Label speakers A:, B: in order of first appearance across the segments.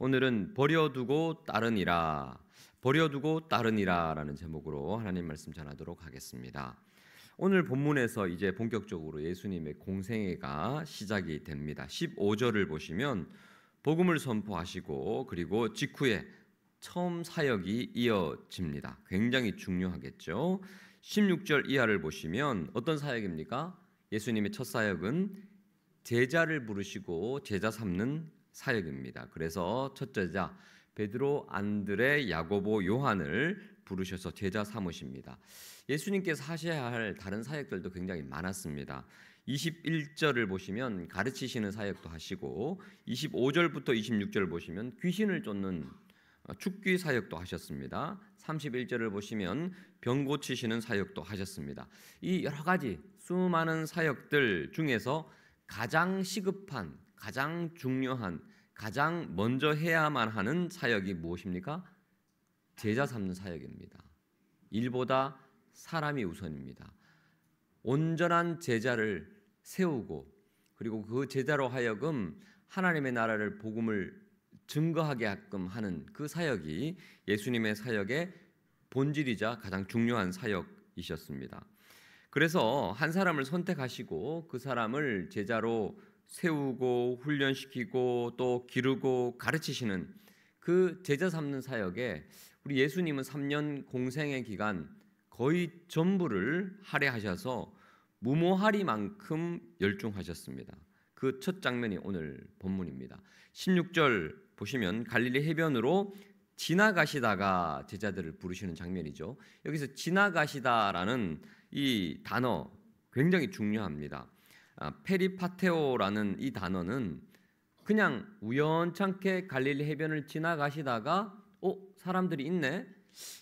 A: 오늘은 버려두고 따르니라, 버려두고 따르니라라는 제목으로 하나님 말씀 전하도록 하겠습니다. 오늘 본문에서 이제 본격적으로 예수님의 공생애가 시작이 됩니다. 15절을 보시면 복음을 선포하시고 그리고 직후에 처음 사역이 이어집니다. 굉장히 중요하겠죠. 16절 이하를 보시면 어떤 사역입니까? 예수님의 첫 사역은 제자를 부르시고 제자 삼는 사역입니다. 그래서 첫 제자 베드로, 안드레, 야고보, 요한을 부르셔서 제자 삼으십니다. 예수님께서 하셔야 할 다른 사역들도 굉장히 많았습니다. 21절을 보시면 가르치시는 사역도 하시고 25절부터 26절 보시면 귀신을 쫓는 축귀 사역도 하셨습니다. 31절을 보시면 병 고치시는 사역도 하셨습니다. 이 여러 가지 수많은 사역들 중에서 가장 시급한, 가장 중요한, 가장 먼저 해야만 하는 사역이 무엇입니까? 제자 삼는 사역입니다. 일보다 사람이 우선입니다. 온전한 제자를 세우고 그리고 그 제자로 하여금 하나님의 나라를 복음을 증거하게 하게끔 하는 그 사역이 예수님의 사역의 본질이자 가장 중요한 사역이셨습니다. 그래서 한 사람을 선택하시고 그 사람을 제자로 세우고 훈련시키고 또 기르고 가르치시는 그 제자 삼는 사역에 우리 예수님은 3년 공생의 기간 거의 전부를 할애하셔서 무모하리만큼 열중하셨습니다. 그 첫 장면이 오늘 본문입니다. 16절 보시면 갈릴리 해변으로 지나가시다가 제자들을 부르시는 장면이죠. 여기서 지나가시다라는 이 단어 굉장히 중요합니다. 페리파테오라는 이 단어는 그냥 우연찮게 갈릴리 해변을 지나가시다가 사람들이 있네,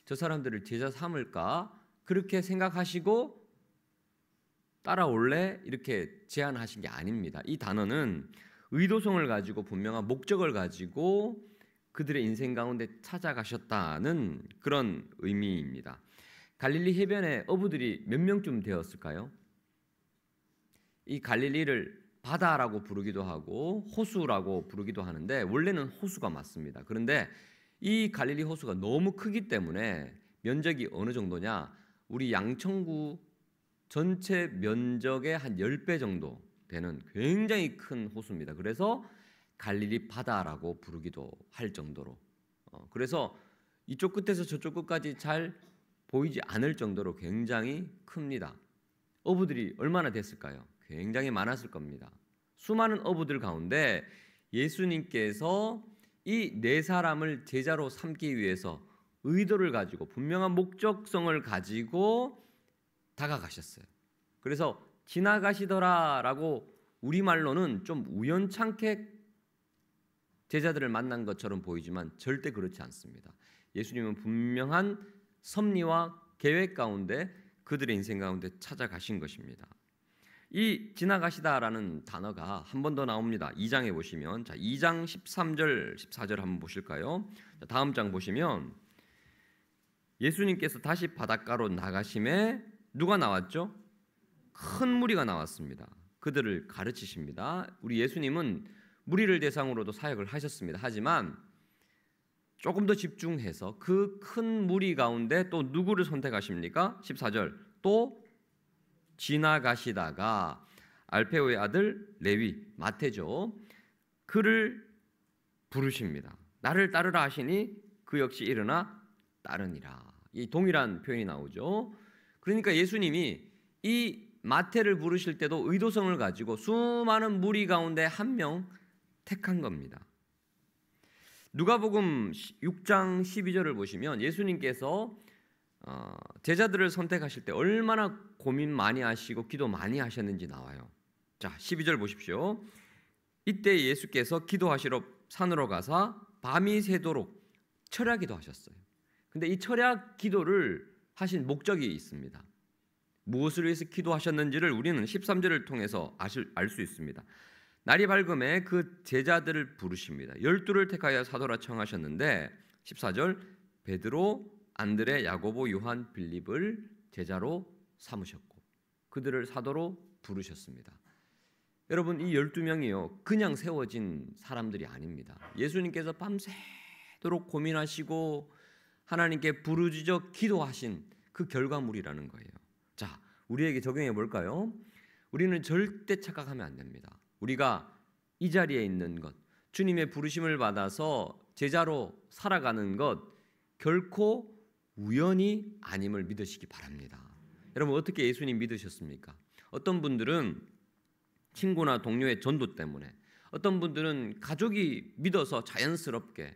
A: 저 사람들을 제자 삼을까 그렇게 생각하시고 따라올래 이렇게 제안하신 게 아닙니다. 이 단어는 의도성을 가지고 분명한 목적을 가지고 그들의 인생 가운데 찾아가셨다는 그런 의미입니다. 갈릴리 해변에 어부들이 몇 명쯤 되었을까요? 이 갈릴리를 바다라고 부르기도 하고 호수라고 부르기도 하는데 원래는 호수가 맞습니다. 그런데 이 갈릴리 호수가 너무 크기 때문에 면적이 어느 정도냐? 우리 양천구 전체 면적의 한 10배 정도 되는 굉장히 큰 호수입니다. 그래서 갈릴리 바다라고 부르기도 할 정도로 그래서 이쪽 끝에서 저쪽 끝까지 잘 보이지 않을 정도로 굉장히 큽니다. 어부들이 얼마나 됐을까요? 굉장히 많았을 겁니다. 수많은 어부들 가운데 예수님께서 이 네 사람을 제자로 삼기 위해서 의도를 가지고 분명한 목적성을 가지고 다가가셨어요. 그래서 지나가시더라라고 우리말로는 좀 우연찮게 제자들을 만난 것처럼 보이지만 절대 그렇지 않습니다. 예수님은 분명한 섭리와 계획 가운데 그들의 인생 가운데 찾아가신 것입니다. 이 지나가시다라는 단어가 한 번 더 나옵니다. 2장에 보시면 2장 13절 14절 한번 보실까요? 다음 장 보시면 예수님께서 다시 바닷가로 나가심에 누가 나왔죠? 큰 무리가 나왔습니다. 그들을 가르치십니다. 우리 예수님은 무리를 대상으로도 사역을 하셨습니다. 하지만 조금 더 집중해서 그 큰 무리 가운데 또 누구를 선택하십니까? 14절 또 지나가시다가 알페오의 아들 레위, 마태죠. 그를 부르십니다. 나를 따르라 하시니 그 역시 일어나 따르니라. 이 동일한 표현이 나오죠. 그러니까 예수님이 이 마태를 부르실 때도 의도성을 가지고 수많은 무리 가운데 한 명 택한 겁니다. 누가복음 6장 12절을 보시면 예수님께서 제자들을 선택하실 때 얼마나 고민 많이 하시고 기도 많이 하셨는지 나와요. 자, 12절 보십시오. 이때 예수께서 기도하시러 산으로 가사 밤이 새도록 철야 기도하셨어요. 근데 이 철야 기도를 하신 목적이 있습니다. 무엇을 위해서 기도하셨는지를 우리는 13절을 통해서 알 수 있습니다. 날이 밝음에 그 제자들을 부르십니다. 12를 택하여 사도라 청하셨는데 14절 베드로, 안드레, 야고보, 요한, 빌립을 제자로 삼으셨고 그들을 사도로 부르셨습니다. 여러분, 이 12명이요 그냥 세워진 사람들이 아닙니다. 예수님께서 밤새도록 고민하시고 하나님께 부르짖어 기도하신 그 결과물이라는 거예요. 자, 우리에게 적용해 볼까요? 우리는 절대 착각하면 안 됩니다. 우리가 이 자리에 있는 것, 주님의 부르심을 받아서 제자로 살아가는 것 결코 우연이 아님을 믿으시기 바랍니다. 여러분, 어떻게 예수님 믿으셨습니까? 어떤 분들은 친구나 동료의 전도 때문에, 어떤 분들은 가족이 믿어서 자연스럽게,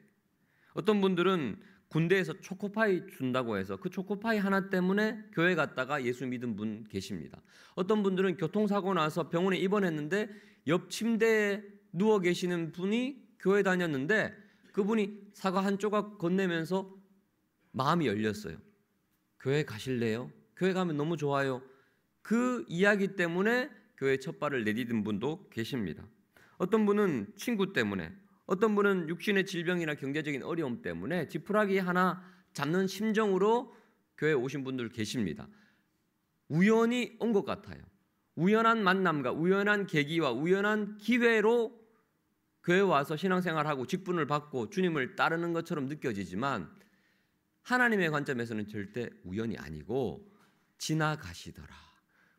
A: 어떤 분들은 군대에서 초코파이 준다고 해서 그 초코파이 하나 때문에 교회 갔다가 예수 믿은 분 계십니다. 어떤 분들은 교통사고 나서 병원에 입원했는데 옆 침대에 누워 계시는 분이 교회 다녔는데 그분이 사과 한 조각 건네면서 마음이 열렸어요. 교회 가실래요? 교회 가면 너무 좋아요. 그 이야기 때문에 교회 첫 발을 내디딘 분도 계십니다. 어떤 분은 친구 때문에, 어떤 분은 육신의 질병이나 경제적인 어려움 때문에 지푸라기 하나 잡는 심정으로 교회에 오신 분들 계십니다. 우연히 온 것 같아요. 우연한 만남과 우연한 계기와 우연한 기회로 교회에 와서 신앙생활하고 직분을 받고 주님을 따르는 것처럼 느껴지지만 하나님의 관점에서는 절대 우연이 아니고 지나가시더라.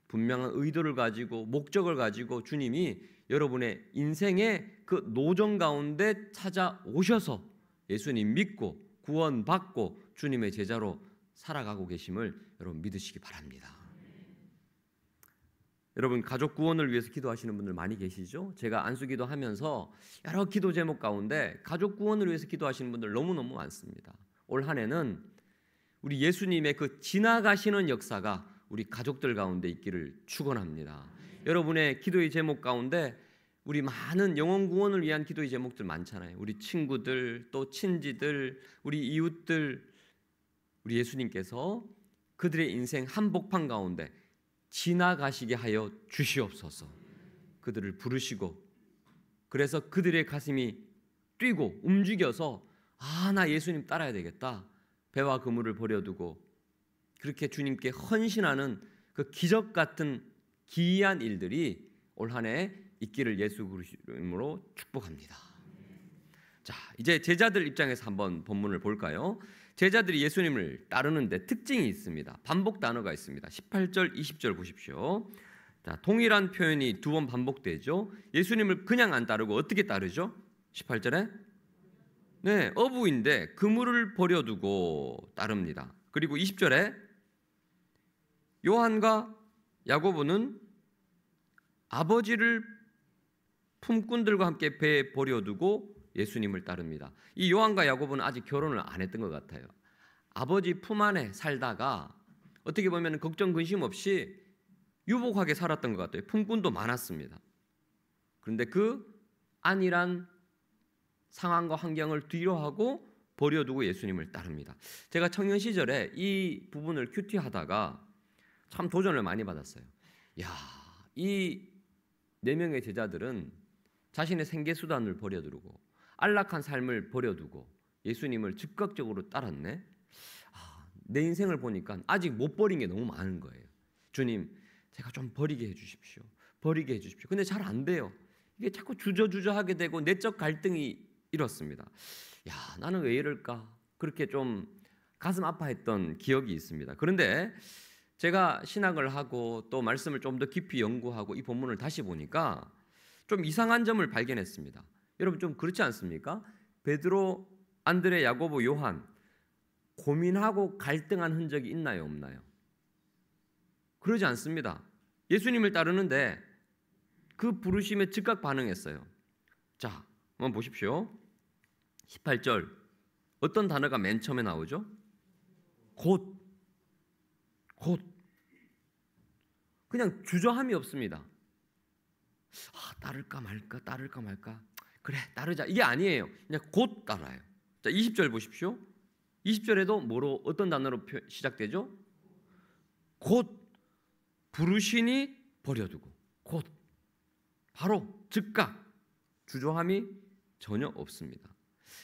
A: 분명한 의도를 가지고 목적을 가지고 주님이 여러분의 인생의 그 노정 가운데 찾아오셔서 예수님 믿고 구원받고 주님의 제자로 살아가고 계심을 여러분 믿으시기 바랍니다. 여러분, 가족 구원을 위해서 기도하시는 분들 많이 계시죠? 제가 안수기도 하면서 여러 기도 제목 가운데 가족 구원을 위해서 기도하시는 분들 너무너무 많습니다. 올 한 해는 우리 예수님의 그 지나가시는 역사가 우리 가족들 가운데 있기를 축원합니다. 여러분의 기도의 제목 가운데 우리 많은 영혼 구원을 위한 기도의 제목들 많잖아요. 우리 친구들, 또 친지들, 우리 이웃들, 우리 예수님께서 그들의 인생 한복판 가운데 지나가시게 하여 주시옵소서. 그들을 부르시고 그래서 그들의 가슴이 뛰고 움직여서 나 예수님 따라야 되겠다. 배와 그물을 버려두고 그렇게 주님께 헌신하는 그 기적 같은 기이한 일들이 올 한 해 있기를 예수 그리스도 이름으로 축복합니다. 자, 이제 제자들 입장에서 한번 본문을 볼까요? 제자들이 예수님을 따르는데 특징이 있습니다. 반복 단어가 있습니다. 18절, 20절 보십시오. 자, 동일한 표현이 두 번 반복되죠. 예수님을 그냥 안 따르고 어떻게 따르죠? 18절에 어부인데 그물을 버려두고 따릅니다. 그리고 20절에 요한과 야고보는 아버지를 품꾼들과 함께 배에 버려두고 예수님을 따릅니다. 이 요한과 야고보는 아직 결혼을 안 했던 것 같아요. 아버지 품 안에 살다가 어떻게 보면 걱정 근심 없이 유복하게 살았던 것 같아요. 품꾼도 많았습니다. 그런데 그 안일한 상황과 환경을 뒤로하고 버려두고 예수님을 따릅니다. 제가 청년 시절에 이 부분을 큐티하다가 참 도전을 많이 받았어요. 이 4명의 제자들은 자신의 생계수단을 버려두고 안락한 삶을 버려두고 예수님을 즉각적으로 따랐네. 내 인생을 보니까 아직 못 버린 게 너무 많은 거예요. 주님, 제가 좀 버리게 해주십시오. 버리게 해주십시오. 근데 잘 안 돼요. 이게 자꾸 주저하게 되고 내적 갈등이 일었습니다. 나는 왜 이럴까? 그렇게 좀 가슴 아파했던 기억이 있습니다. 그런데 제가 신학을 하고 또 말씀을 좀 더 깊이 연구하고 이 본문을 다시 보니까 좀 이상한 점을 발견했습니다. 여러분, 좀 그렇지 않습니까? 베드로, 안드레, 야고보, 요한 고민하고 갈등한 흔적이 있나요, 없나요? 그러지 않습니다. 예수님을 따르는데 그 부르심에 즉각 반응했어요. 자, 한번 보십시오. 18절 어떤 단어가 맨 처음에 나오죠? 곧. 그냥 주저함이 없습니다. 따를까 말까. 그래, 따르자. 이게 아니에요. 그냥 곧 따라요. 자, 20절 보십시오. 20절에도 뭐로 어떤 단어로 시작되죠? 곧 부르시니 버려두고. 곧. 바로 즉각. 주저함이 전혀 없습니다.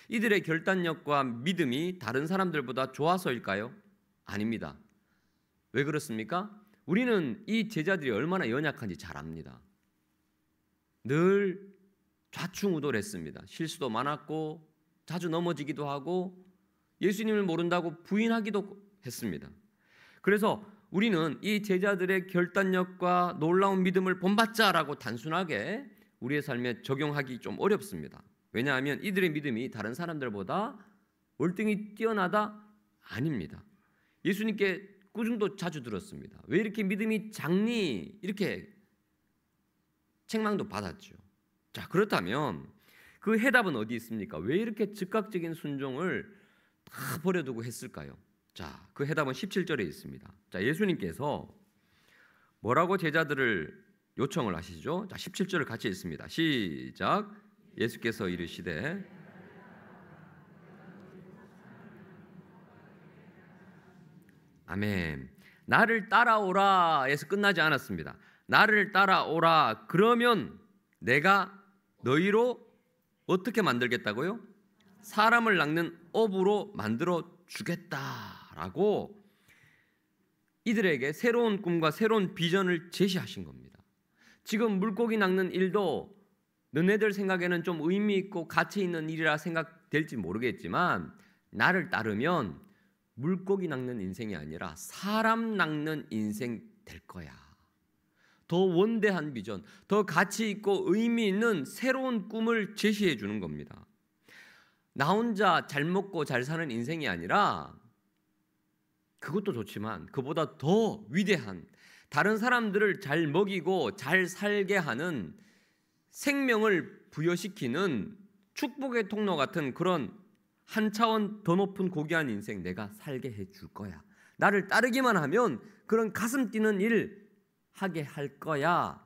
A: 이들의 결단력과 믿음이 다른 사람들보다 좋아서일까요? 아닙니다. 왜 그렇습니까? 우리는 이 제자들이 얼마나 연약한지 잘 압니다. 늘 좌충우돌했습니다. 실수도 많았고 자주 넘어지기도 하고 예수님을 모른다고 부인하기도 했습니다. 그래서 우리는 이 제자들의 결단력과 놀라운 믿음을 본받자라고 단순하게 우리의 삶에 적용하기 좀 어렵습니다. 왜냐하면 이들의 믿음이 다른 사람들보다 월등히 뛰어나다? 아닙니다. 예수님께 꾸중도 자주 들었습니다. 왜 이렇게 믿음이 작니? 이렇게 책망도 받았죠. 자, 그렇다면 그 해답은 어디 있습니까? 왜 이렇게 즉각적인 순종을 다 버려두고 했을까요? 자, 그 해답은 17절에 있습니다. 자, 예수님께서 뭐라고 제자들을 요청을 하시죠? 자, 17절을 같이 읽습니다. 시작. 예수께서 이르시되 아멘. 나를 따라오라 에서 끝나지 않았습니다. 나를 따라오라 그러면 내가 너희로 어떻게 만들겠다고요? 사람을 낚는 어부로 만들어 주겠다라고 이들에게 새로운 꿈과 새로운 비전을 제시하신 겁니다. 지금 물고기 낚는 일도 너네들 생각에는 좀 의미 있고 가치 있는 일이라 생각될지 모르겠지만 나를 따르면 물고기 낚는 인생이 아니라 사람 낚는 인생 될 거야. 더 원대한 비전, 더 가치 있고 의미 있는 새로운 꿈을 제시해 주는 겁니다. 나 혼자 잘 먹고 잘 사는 인생이 아니라 그것도 좋지만 그보다 더 위대한 다른 사람들을 잘 먹이고 잘 살게 하는 생명을 부여시키는 축복의 통로 같은 그런 한 차원 더 높은 고귀한 인생 내가 살게 해줄 거야. 나를 따르기만 하면 그런 가슴 뛰는 일 하게 할 거야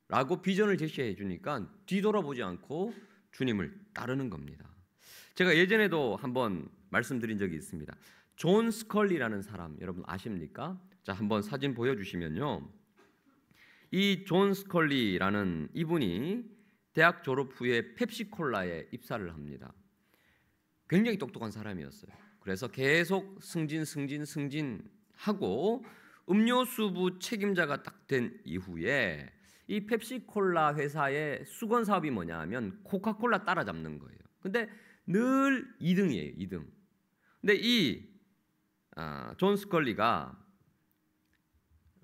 A: 라고 비전을 제시해 주니까 뒤돌아보지 않고 주님을 따르는 겁니다. 제가 예전에도 한번 말씀드린 적이 있습니다. 존 스컬리라는 사람 여러분 아십니까? 자, 한번 사진 보여주시면요. 이 존 스컬리라는 이분이 대학 졸업 후에 펩시콜라에 입사를 합니다. 굉장히 똑똑한 사람이었어요. 그래서 계속 승진하고 음료수부 책임자가 딱 된 이후에 이 펩시콜라 회사의 수건 사업이 뭐냐 하면 코카콜라 따라잡는 거예요. 근데 늘 2등이에요. 2등. 근데 이 존 스컬리가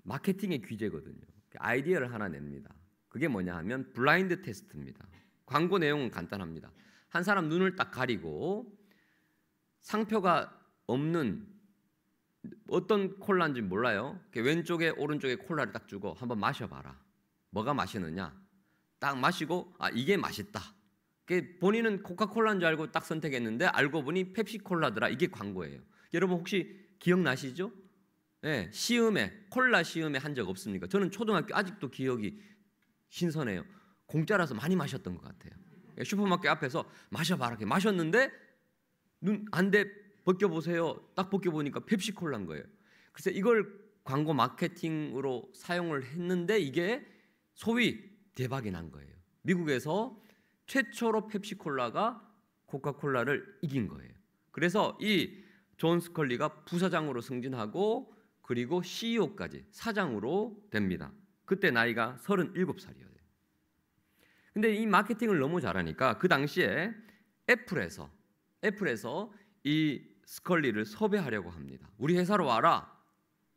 A: 마케팅의 귀재거든요. 아이디어를 하나 냅니다. 그게 뭐냐 하면 블라인드 테스트입니다. 광고 내용은 간단합니다. 한 사람 눈을 딱 가리고 상표가 없는 어떤 콜라인지 몰라요. 왼쪽에 오른쪽에 콜라를 딱 주고 한번 마셔봐라. 뭐가 맛있느냐? 딱 마시고 이게 맛있다. 본인은 코카콜라인 줄 알고 딱 선택했는데 알고 보니 펩시콜라더라. 이게 광고예요. 여러분 혹시 기억나시죠? 네, 시음에 콜라 시음에 한 적 없습니까? 저는 초등학교 아직도 기억이 신선해요. 공짜라서 많이 마셨던 것 같아요. 슈퍼마켓 앞에서 마셔봐라. 마셨는데 눈 안대 벗겨보세요. 딱 벗겨보니까 펩시콜라인 거예요. 그래서 이걸 광고 마케팅으로 사용을 했는데 이게 소위 대박이 난 거예요. 미국에서 최초로 펩시콜라가 코카콜라를 이긴 거예요. 그래서 이 존 스컬리가 부사장으로 승진하고 그리고 CEO까지 사장으로 됩니다. 그때 나이가 37살이에요. 근데 이 마케팅을 너무 잘하니까 그 당시에 애플에서 이 스컬리를 섭외하려고 합니다. 우리 회사로 와라.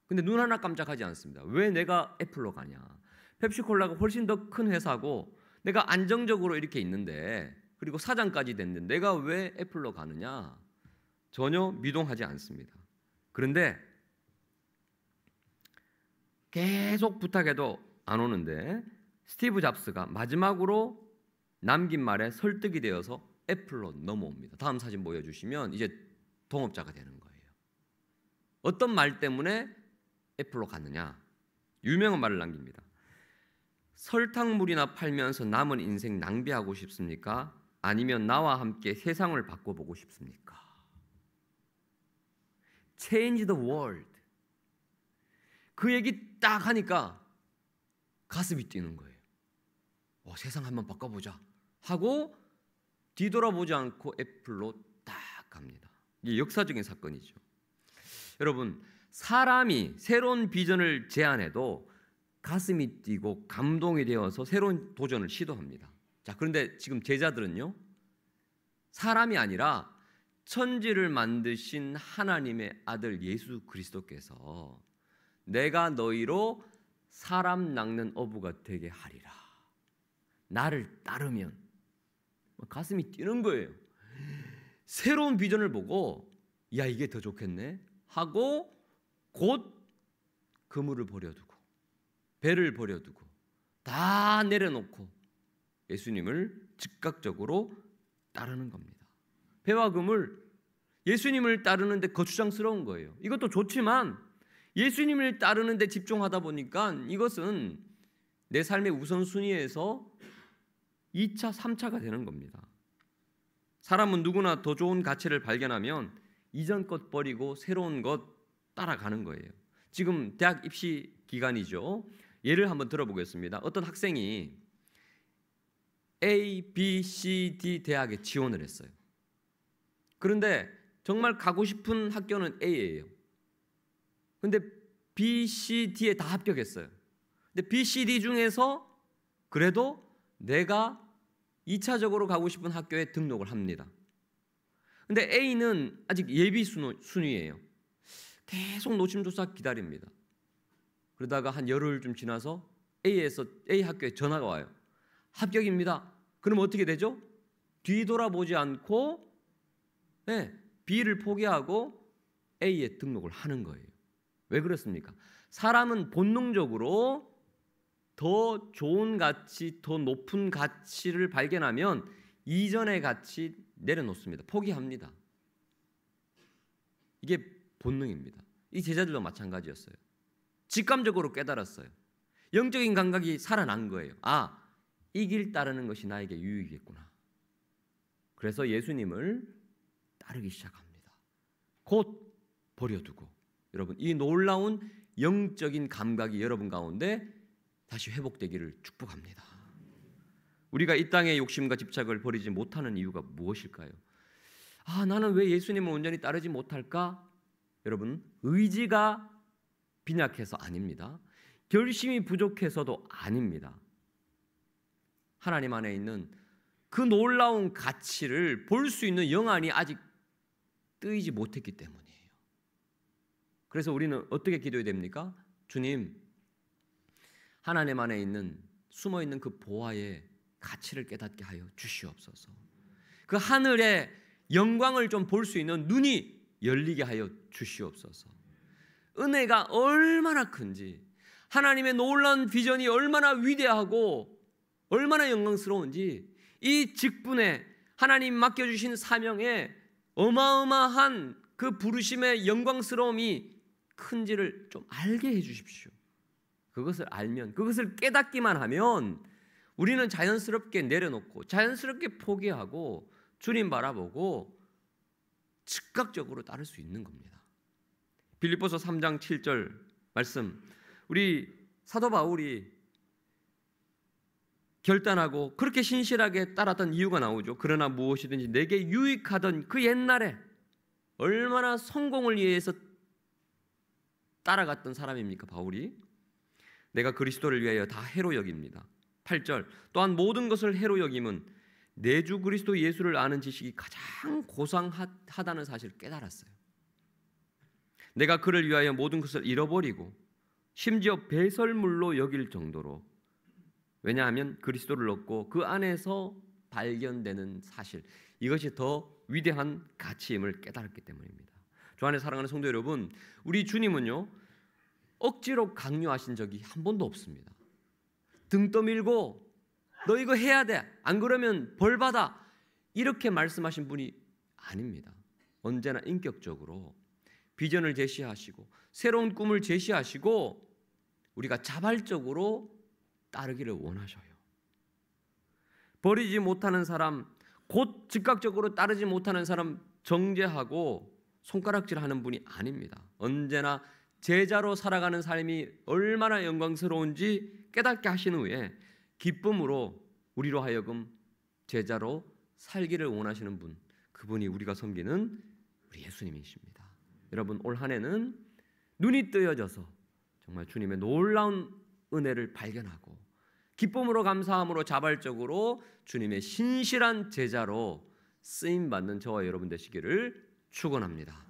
A: 근데 눈 하나 깜짝하지 않습니다. 왜 내가 애플로 가냐? 펩시콜라가 훨씬 더 큰 회사고 내가 안정적으로 이렇게 있는데 그리고 사장까지 됐는데 내가 왜 애플로 가느냐? 전혀 미동하지 않습니다. 그런데 계속 부탁해도 안 오는데 스티브 잡스가 마지막으로 남긴 말에 설득이 되어서 애플로 넘어옵니다. 다음 사진 보여주시면 이제 동업자가 되는 거예요. 어떤 말 때문에 애플로 갔느냐? 유명한 말을 남깁니다. 설탕물이나 팔면서 남은 인생 낭비하고 싶습니까? 아니면 나와 함께 세상을 바꿔보고 싶습니까? Change the world. 그 얘기 딱 하니까 가슴이 뛰는 거예요. 세상 한번 바꿔보자 하고 뒤돌아보지 않고 애플로 딱 갑니다. 이게 역사적인 사건이죠. 여러분, 사람이 새로운 비전을 제안해도 가슴이 뛰고 감동이 되어서 새로운 도전을 시도합니다. 자, 그런데 지금 제자들은요, 사람이 아니라 천지를 만드신 하나님의 아들 예수 그리스도께서 내가 너희로 사람 낚는 어부가 되게 하리라, 나를 따르면, 가슴이 뛰는 거예요. 새로운 비전을 보고 야, 이게 더 좋겠네 하고 곧 그물을 버려두고 배를 버려두고 다 내려놓고 예수님을 즉각적으로 따르는 겁니다. 배와 그물, 예수님을 따르는데 거추장스러운 거예요. 이것도 좋지만 예수님을 따르는데 집중하다 보니까 이것은 내 삶의 우선순위에서 2차, 3차가 되는 겁니다. 사람은 누구나 더 좋은 가치를 발견하면 이전 것 버리고 새로운 것 따라가는 거예요. 지금 대학 입시 기간이죠. 예를 한번 들어보겠습니다. 어떤 학생이 A, B, C, D 대학에 지원을 했어요. 그런데 정말 가고 싶은 학교는 A예요. 근데 B, C, D에 다 합격했어요. 근데 B, C, D 중에서 그래도 내가 2차적으로 가고 싶은 학교에 등록을 합니다. 근데 A는 아직 예비 순위예요. 계속 노심초사 기다립니다. 그러다가 한 열흘쯤 지나서 A에서 A 학교에 전화가 와요. 합격입니다. 그럼 어떻게 되죠? 뒤돌아보지 않고 B를 포기하고 A에 등록을 하는 거예요. 왜 그렇습니까? 사람은 본능적으로 더 좋은 가치, 더 높은 가치를 발견하면 이전의 가치 내려놓습니다. 포기합니다. 이게 본능입니다. 이 제자들도 마찬가지였어요. 직감적으로 깨달았어요. 영적인 감각이 살아난 거예요. 아, 이 길 따르는 것이 나에게 유익이겠구나. 그래서 예수님을 따르기 시작합니다. 곧 버려두고, 여러분, 이 놀라운 영적인 감각이 여러분 가운데 다시 회복되기를 축복합니다. 우리가 이 땅의 욕심과 집착을 버리지 못하는 이유가 무엇일까요? 아, 나는 왜 예수님을 온전히 따르지 못할까? 여러분, 의지가 빈약해서 아닙니다. 결심이 부족해서도 아닙니다. 하나님 안에 있는 그 놀라운 가치를 볼 수 있는 영안이 아직 뜨이지 못했기 때문이에요. 그래서 우리는 어떻게 기도해야 됩니까? 주님, 하나님 안에 있는 숨어있는 그 보화의 가치를 깨닫게 하여 주시옵소서. 그 하늘의 영광을 좀 볼 수 있는 눈이 열리게 하여 주시옵소서. 은혜가 얼마나 큰지, 하나님의 놀라운 비전이 얼마나 위대하고 얼마나 영광스러운지, 이 직분에 하나님 맡겨주신 사명에 어마어마한 그 부르심의 영광스러움이 큰지를 좀 알게 해 주십시오. 그것을 알면, 그것을 깨닫기만 하면 우리는 자연스럽게 내려놓고 자연스럽게 포기하고 주님 바라보고 즉각적으로 따를 수 있는 겁니다. 빌립보서 3장 7절 말씀, 우리 사도 바울이 결단하고 그렇게 신실하게 따랐던 이유가 나오죠. 그러나 무엇이든지 내게 유익하던 그 옛날에 얼마나 성공을 위해서 따라갔던 사람입니까, 바울이? 내가 그리스도를 위하여 다 해로 여깁니다. 8절, 또한 모든 것을 해로 여김은 내 주 그리스도 예수를 아는 지식이 가장 고상하다는 사실을 깨달았어요. 내가 그를 위하여 모든 것을 잃어버리고 심지어 배설물로 여길 정도로, 왜냐하면 그리스도를 얻고 그 안에서 발견되는 사실, 이것이 더 위대한 가치임을 깨달았기 때문입니다. 주 안에 사랑하는 성도 여러분, 우리 주님은요, 억지로 강요하신 적이 한 번도 없습니다. 등 떠밀고 너 이거 해야 돼, 안 그러면 벌 받아, 이렇게 말씀하신 분이 아닙니다. 언제나 인격적으로 비전을 제시하시고 새로운 꿈을 제시하시고 우리가 자발적으로 따르기를 원하셔요. 버리지 못하는 사람, 곧 즉각적으로 따르지 못하는 사람 정죄하고 손가락질하는 분이 아닙니다. 언제나 제자로 살아가는 삶이 얼마나 영광스러운지 깨닫게 하신 후에 기쁨으로 우리로 하여금 제자로 살기를 원하시는 분, 그분이 우리가 섬기는 우리 예수님이십니다. 여러분, 올 한 해는 눈이 뜨여져서 정말 주님의 놀라운 은혜를 발견하고 기쁨으로 감사함으로 자발적으로 주님의 신실한 제자로 쓰임 받는 저와 여러분 되시기를 축원합니다.